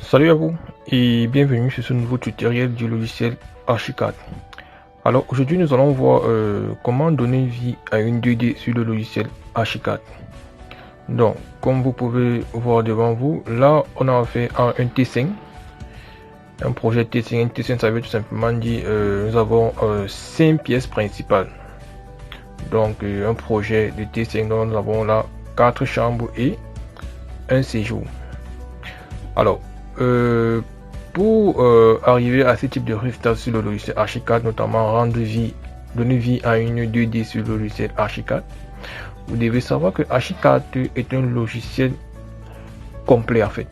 Salut à vous et bienvenue sur ce nouveau tutoriel du logiciel Archicad. Alors aujourd'hui nous allons voir comment donner vie à une 2D sur le logiciel Archicad. Donc comme vous pouvez voir devant vous, là on a fait un T5, un projet T5. Un T5 ça veut tout simplement dire nous avons 5 pièces principales. Donc un projet de T5 dont nous avons là 4 chambres et un séjour. Alors pour arriver à ce type de résultat sur le logiciel Archicad, notamment donner vie à une 2D sur le logiciel Archicad, vous devez savoir que Archicad est un logiciel complet en fait.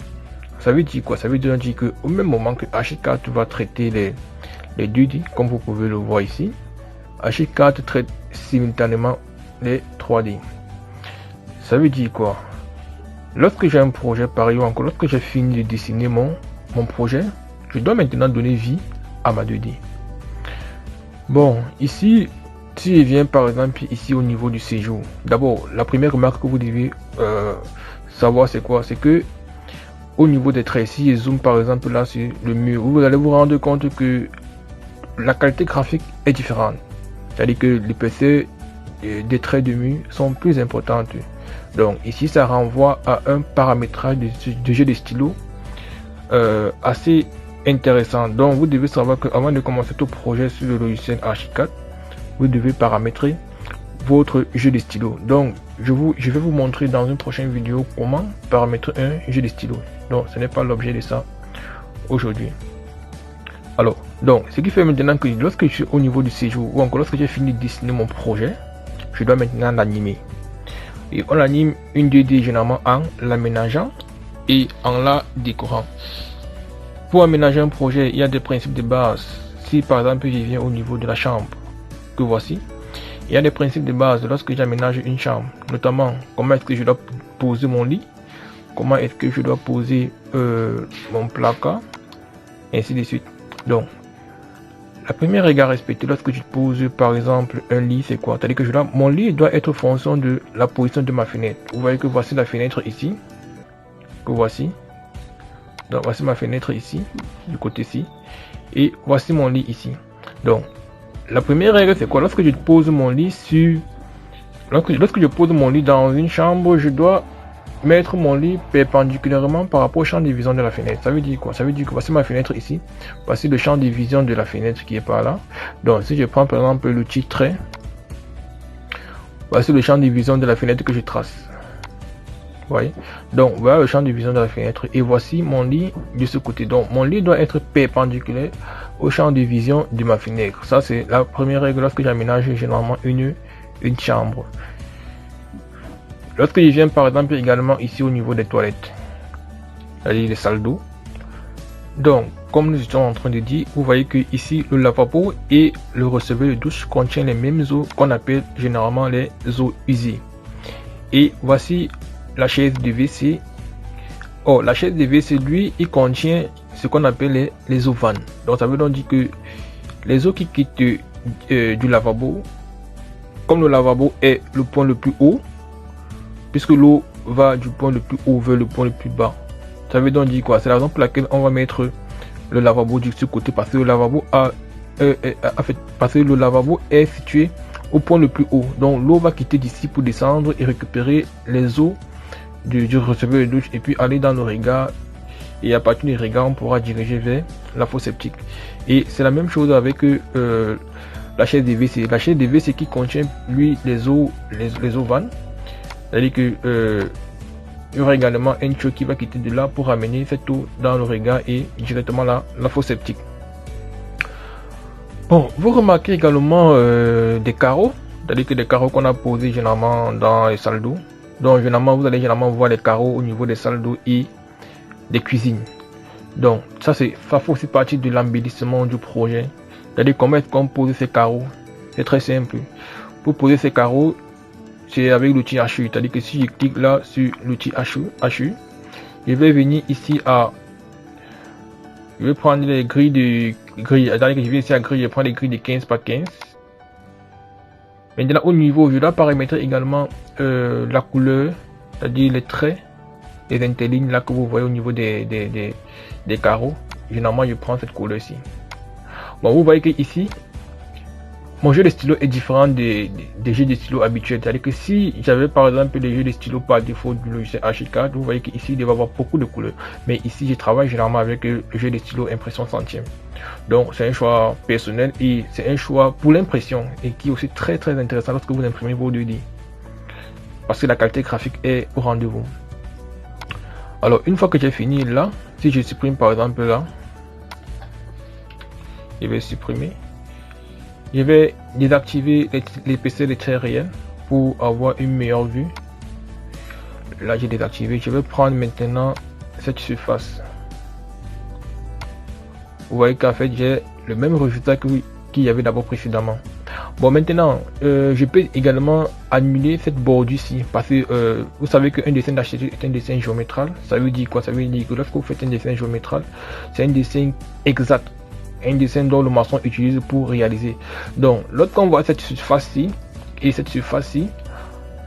Ça veut dire quoi? Ça veut dire que au même moment que Archicad va traiter les 2D, comme vous pouvez le voir ici, Archicad traite simultanément les 3D. Ça veut dire quoi? Lorsque j'ai un projet pareil ou encore lorsque j'ai fini de dessiner mon projet, je dois maintenant donner vie à ma 2D. Bon, ici, si je viens par exemple ici au niveau du séjour, d'abord la première remarque que vous devez savoir c'est quoi? C'est que au niveau des traits, si je zoome par exemple là sur le mur, vous allez vous rendre compte que la qualité graphique est différente. C'est-à-dire que l'épaisseur des traits de mur sont plus importantes. Donc ici ça renvoie à un paramétrage de jeu de stylo assez intéressant. Donc vous devez savoir qu'avant de commencer tout projet sur le logiciel Archicad, vous devez paramétrer votre jeu de stylo. Donc je vais vous montrer dans une prochaine vidéo comment paramétrer un jeu de stylo. Donc ce n'est pas l'objet de ça aujourd'hui. Alors donc ce qui fait maintenant que lorsque je suis au niveau du séjour ou encore lorsque j'ai fini de dessiner mon projet, je dois maintenant l'animer. Et on anime une 2D généralement en l'aménageant et en la décorant. Pour aménager un projet, il y a des principes de base. Si par exemple je viens au niveau de la chambre, que voici, il y a des principes de base lorsque j'aménage une chambre, notamment comment est-ce que je dois poser mon lit, comment est-ce que je dois poser mon placard, ainsi de suite. Donc la première règle à respecter lorsque je pose par exemple un lit, c'est quoi? C'est-à-dire que mon lit doit être en fonction de la position de ma fenêtre. Vous voyez que voici la fenêtre ici, que voici. Donc voici ma fenêtre ici, du côté-ci, et voici mon lit ici. Donc la première règle c'est quoi? Lorsque je pose mon lit lorsque je pose mon lit dans une chambre, je dois mettre mon lit perpendiculairement par rapport au champ de vision de la fenêtre. Ça veut dire quoi? Ça veut dire que voici ma fenêtre ici, voici le champ de vision de la fenêtre qui est par là. Donc si je prends par exemple l'outil trait, voici le champ de vision de la fenêtre que je trace. Vous voyez? Donc voilà le champ de vision de la fenêtre et voici mon lit de ce côté. Donc mon lit doit être perpendiculaire au champ de vision de ma fenêtre. Ça c'est la première règle lorsque j'aménage généralement une chambre. Lorsque je viens par exemple également ici au niveau des toilettes, c'est-à-dire les salles d'eau, donc comme nous étions en train de dire, vous voyez que ici le lavabo et le receveur de douche contiennent les mêmes eaux qu'on appelle généralement les eaux usées. Et voici la chaise de WC. Oh, la chaise de WC lui il contient ce qu'on appelle les eaux vannes. Donc ça veut donc dire que les eaux qui quittent du lavabo, comme le lavabo est le point le plus haut, puisque l'eau va du point le plus haut vers le point le plus bas. Ça veut donc dire quoi? C'est la raison pour laquelle on va mettre le lavabo de ce côté, parce que le lavabo parce que le lavabo est situé au point le plus haut. Donc l'eau va quitter d'ici pour descendre et récupérer les eaux du receveur de douche et puis aller dans le regard. Et à partir du regard, on pourra diriger vers la fosse septique. Et c'est la même chose avec la chaise de WC. La chaise de WC qui contient lui les eaux vannes. C'est-à-dire que il y aura également un tuyau qui va quitter de là pour amener cette eau dans le regard et directement la fosse septique. Bon, vous remarquez également des carreaux, c'est-à-dire que des carreaux qu'on a posés généralement dans les salles d'eau. Donc généralement vous allez voir les carreaux au niveau des salles d'eau et des cuisines. Donc ça fait aussi partie de l'embellissement du projet. C'est-à-dire comment est-ce qu'on pose ces carreaux? C'est très simple. Pour poser ces carreaux, c'est avec l'outil HU, c'est-à-dire que si je clique là sur l'outil HU, je vais venir ici je vais prendre les grilles, c'est-à-dire que je viens ici à grille, je prends les grilles de 15 par 15. Maintenant au niveau, je dois paramétrer également la couleur, c'est-à-dire les traits les interlignes là que vous voyez au niveau des carreaux, généralement je prends cette couleur-ci. Bon, vous voyez que ici, mon jeu de stylo est différent des jeux de stylo habituels. C'est-à-dire que si j'avais par exemple les jeux de stylo par défaut du logiciel Archicad, vous voyez qu'ici il va y avoir beaucoup de couleurs. Mais ici, je travaille généralement avec le jeu de stylo impression centième. Donc c'est un choix personnel et c'est un choix pour l'impression et qui est aussi très intéressant lorsque vous imprimez vos 2D. Parce que la qualité graphique est au rendez-vous. Alors une fois que j'ai fini là, si je supprime par exemple là, je vais supprimer. Je vais désactiver l'épaisseur des traits réels pour avoir une meilleure vue. Là j'ai désactivé. Je vais prendre maintenant cette surface. Vous voyez qu'en fait j'ai le même résultat qu'il y avait d'abord précédemment. Bon, maintenant je peux également annuler cette bordure-ci parce que vous savez qu'un dessin d'architecture est un dessin géométral. Ça veut dire quoi? Ça veut dire que lorsque vous faites un dessin géométral, c'est un dessin exact, un dessin dont le maçon utilise pour réaliser. Donc lorsqu'on voit cette surface-ci et cette surface-ci,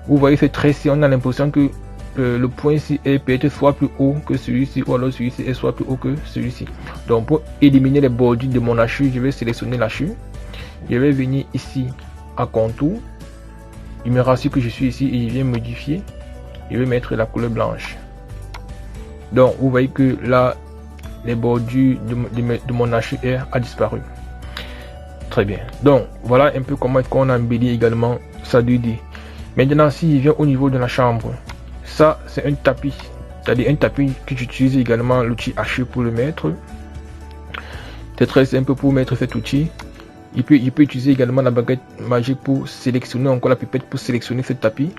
vous voyez ce trait-ci, on a l'impression que le point-ci est peut-être soit plus haut que celui-ci ou alors celui-ci est soit plus haut que celui-ci. Donc pour éliminer les bordures de mon hachure, je vais sélectionner l'hachure. Je vais venir ici à contour. Il me rassure que je suis ici et je viens modifier. Je vais mettre la couleur blanche. Donc vous voyez que là les bordures de mon hachure a disparu. Très bien. Donc voilà un peu comment est-ce qu'on embellit également sa 2D. Maintenant si je viens au niveau de la chambre, ça c'est un tapis. C'est-à-dire un tapis que j'utilise également l'outil hachure pour le mettre. C'est très simple pour mettre cet outil. Il peut utiliser également la baguette magique pour sélectionner encore la pipette pour sélectionner ce tapis.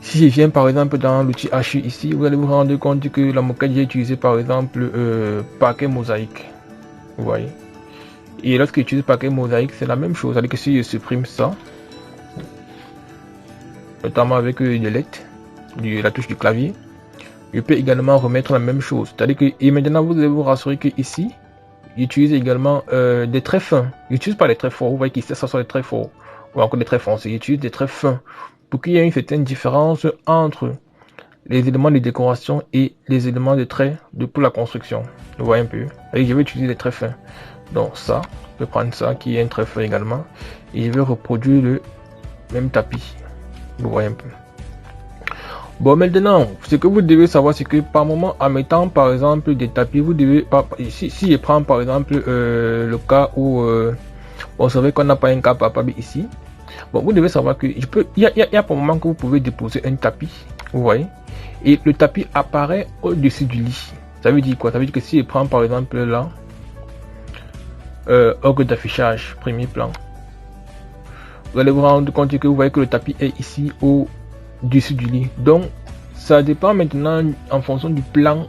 Si je viens par exemple dans l'outil hachure ici, vous allez vous rendre compte que la moquette j'ai utilisé par exemple parquet mosaïque. Vous voyez. Et lorsque j'utilise parquet mosaïque, c'est la même chose. C'est-à-dire que si je supprime ça, notamment avec Delete, la touche du clavier, je peux également remettre la même chose. C'est-à-dire que et maintenant vous allez vous rassurer que ici, j'utilise également des traits fins. J'utilise pas les traits forts. Vous voyez qu'ici ça sont des traits forts ou encore des traits foncés. J'utilise des traits fins pour qu'il y ait une certaine différence entre les éléments de décoration et les éléments de traits pour la construction. Vous voyez un peu. Et je vais utiliser des traits fins. Donc ça, je vais prendre ça qui est un trait fin également et je vais reproduire le même tapis. Vous voyez un peu. Bon, maintenant, ce que vous devez savoir, c'est que par moment, en mettant par exemple des tapis, vous devez, si je prends par exemple le cas où on savait qu'on n'a pas un cas palpable ici. Bon, vous devez savoir que il y a par moment que vous pouvez déposer un tapis, vous voyez, et le tapis apparaît au-dessus du lit. Ça veut dire quoi? Ça veut dire que si je prends par exemple là, ordre d'affichage, premier plan, vous allez vous rendre compte que vous voyez que le tapis est ici au-dessus du lit. Donc ça dépend maintenant en fonction du plan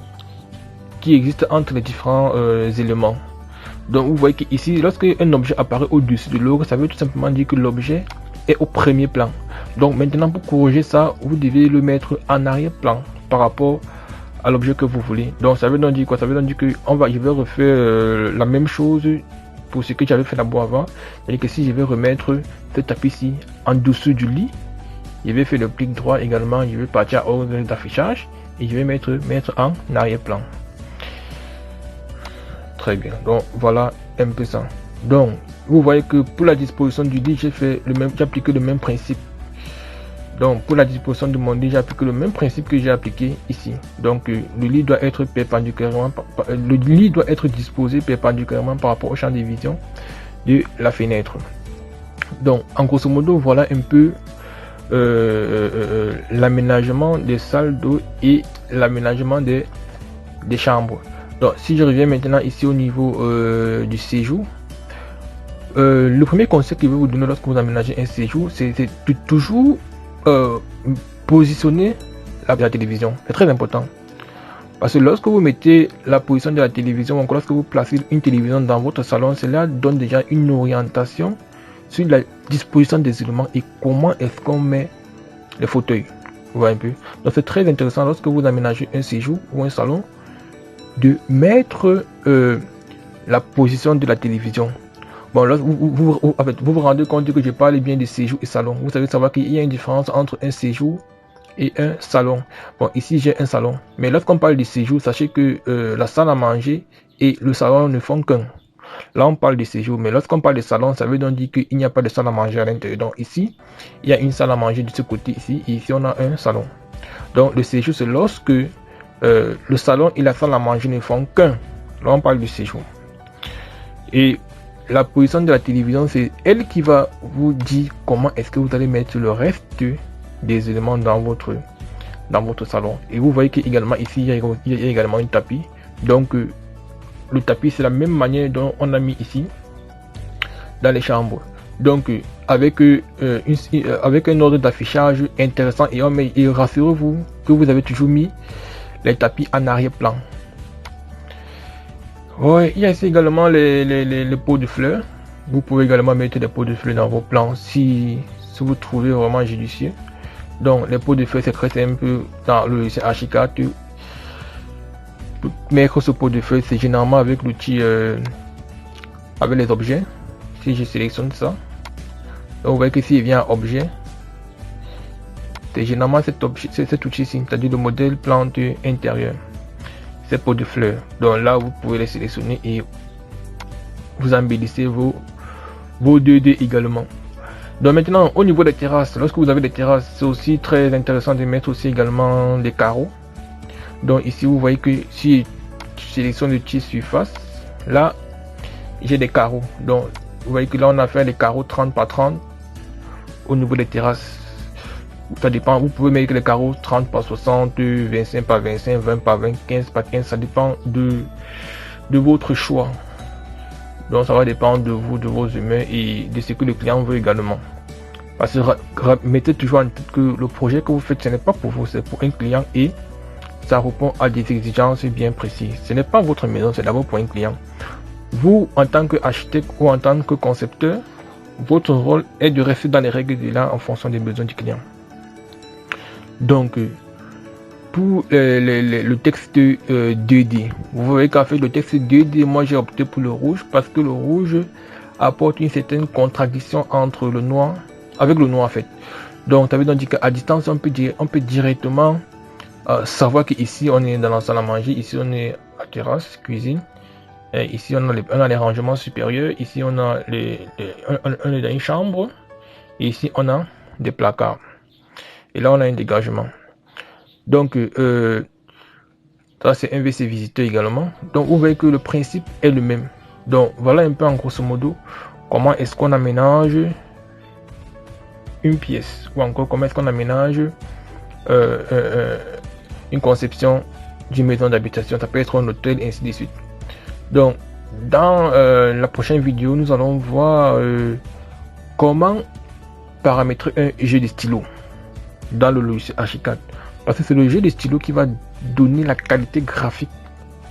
qui existe entre les différents éléments. Donc vous voyez qu'ici, lorsque un objet apparaît au-dessus de l'autre, ça veut tout simplement dire que l'objet est au premier plan. Donc maintenant pour corriger ça, vous devez le mettre en arrière-plan par rapport à l'objet que vous voulez. Donc ça veut donc dire quoi? Ça veut donc dire que je vais refaire la même chose pour ce que j'avais fait d'abord avant. C'est-à-dire que si je vais remettre ce tapis-ci en dessous du lit, je vais faire le clic droit également, je vais partir à ordre d'affichage et je vais mettre en arrière-plan. Très bien, donc voilà un peu ça. Donc vous voyez que pour la disposition du lit, j'ai appliqué le même principe. Donc pour la disposition de mon lit, j'ai appliqué le même principe que j'ai appliqué ici. Donc le lit doit être perpendiculairement, le lit doit être disposé perpendiculairement par rapport au champ de vision de la fenêtre. Donc en grosso modo, voilà un peu l'aménagement des salles d'eau et l'aménagement des chambres. Donc si je reviens maintenant ici au niveau du séjour, le premier conseil que je vais vous donner lorsque vous aménagez un séjour, c'est de toujours positionner la télévision. C'est très important. Parce que lorsque vous mettez la position de la télévision, ou lorsque vous placez une télévision dans votre salon, cela donne déjà une orientation sur la disposition des éléments et comment est-ce qu'on met les fauteuils. Vous voyez un peu. Donc c'est très intéressant lorsque vous aménagez un séjour ou un salon de mettre la position de la télévision. Bon, là, vous vous rendez compte que je parle bien de séjour et salon. Vous savez savoir qu'il y a une différence entre un séjour et un salon. Bon, ici j'ai un salon, mais lorsqu'on parle de séjour, sachez que la salle à manger et le salon ne font qu'un. Là, on parle de séjour, mais lorsqu'on parle de salon, ça veut donc dire qu'il n'y a pas de salle à manger à l'intérieur. Donc ici, il y a une salle à manger de ce côté ici, et ici on a un salon. Donc le séjour, c'est lorsque le salon et la salle à manger ne font qu'un. Là, on parle du séjour. Et la position de la télévision, c'est elle qui va vous dire comment est-ce que vous allez mettre le reste des éléments dans votre salon. Et vous voyez qu'également ici, il y a également un tapis. Donc le tapis, c'est la même manière dont on a mis ici dans les chambres. Donc avec un ordre d'affichage intéressant, et rassurez-vous que vous avez toujours mis les tapis en arrière-plan. Ouais, il y a ici également les pots de fleurs. Vous pouvez également mettre des pots de fleurs dans vos plans si vous trouvez vraiment judicieux. Donc les pots de fleurs, c'est très simple dans le Archicad. Mettre ce pot de fleurs, c'est généralement avec l'outil avec les objets. Si je sélectionne ça, donc vous voyez que s'il vient objet, c'est généralement cet outil-ci, c'est-à-dire le modèle plante intérieure. Ces pots de fleurs. Donc là, vous pouvez les sélectionner et vous embellissez vos 2D également. Donc maintenant, au niveau des terrasses, lorsque vous avez des terrasses, c'est aussi très intéressant de mettre aussi également des carreaux. Donc ici, vous voyez que si je sélectionne le tissu surface, là, j'ai des carreaux. Donc vous voyez que là, on a fait les carreaux 30 par 30 au niveau des terrasses. Ça dépend, vous pouvez mettre les carreaux 30 par 60, 25 par 25, 20 par 20, 15 par 15, ça dépend de votre choix. Donc ça va dépendre de vous, de vos humeurs et de ce que le client veut également. Parce que mettez toujours en tête que le projet que vous faites, ce n'est pas pour vous, c'est pour un client et ça répond à des exigences bien précises. Ce n'est pas votre maison, c'est d'abord pour un client. Vous, en tant qu'architecte ou en tant que concepteur, votre rôle est de rester dans les règles de l'art en fonction des besoins du client. Donc pour le texte 2D, vous voyez qu'avec le texte 2D, moi j'ai opté pour le rouge parce que le rouge apporte une certaine contradiction entre le noir, avec le noir en fait. Donc ça veut dire qu'à distance on peut directement savoir qu'ici on est dans la salle à manger, ici on est à terrasse, cuisine, et ici on a les rangements supérieurs, ici on a on est dans une chambre, et ici on a des placards. Et là, on a un dégagement. Donc, ça, c'est un WC visiteur également. Donc, vous voyez que le principe est le même. Donc, voilà un peu en grosso modo comment est-ce qu'on aménage une pièce. Ou encore, comment est-ce qu'on aménage une conception d'une maison d'habitation. Ça peut être un hôtel, et ainsi de suite. Donc, dans la prochaine vidéo, nous allons voir comment paramétrer un jeu de stylo dans le logiciel Archicad, parce que c'est le jeu de stylo qui va donner la qualité graphique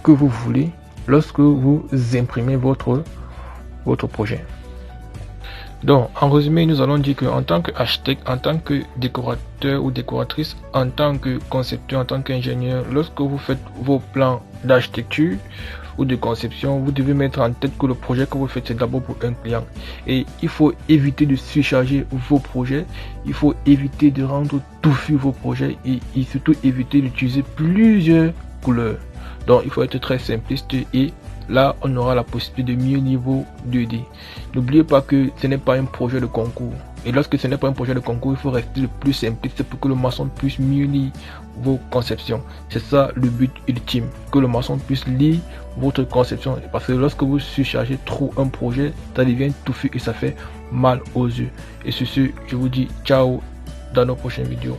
que vous voulez lorsque vous imprimez votre projet. Donc en résumé, nous allons dire qu'en tant qu'architecte, en tant que décorateur ou décoratrice, en tant que concepteur, en tant qu'ingénieur, lorsque vous faites vos plans d'architecture ou de conception, vous devez mettre en tête que le projet que vous faites, c'est d'abord pour un client. Et il faut éviter de surcharger vos projets, il faut éviter de rendre touffus vos projets et surtout éviter d'utiliser plusieurs couleurs. Donc il faut être très simpliste et là on aura la possibilité de mieux niveau 2D. N'oubliez pas que ce n'est pas un projet de concours. Et lorsque ce n'est pas un projet de concours, il faut rester le plus simpliste pour que le maçon puisse mieux lire vos conceptions. C'est ça le but ultime, que le maçon puisse lire votre conception. Parce que lorsque vous surchargez trop un projet, ça devient touffu et ça fait mal aux yeux. Et sur ce, je vous dis ciao dans nos prochaines vidéos.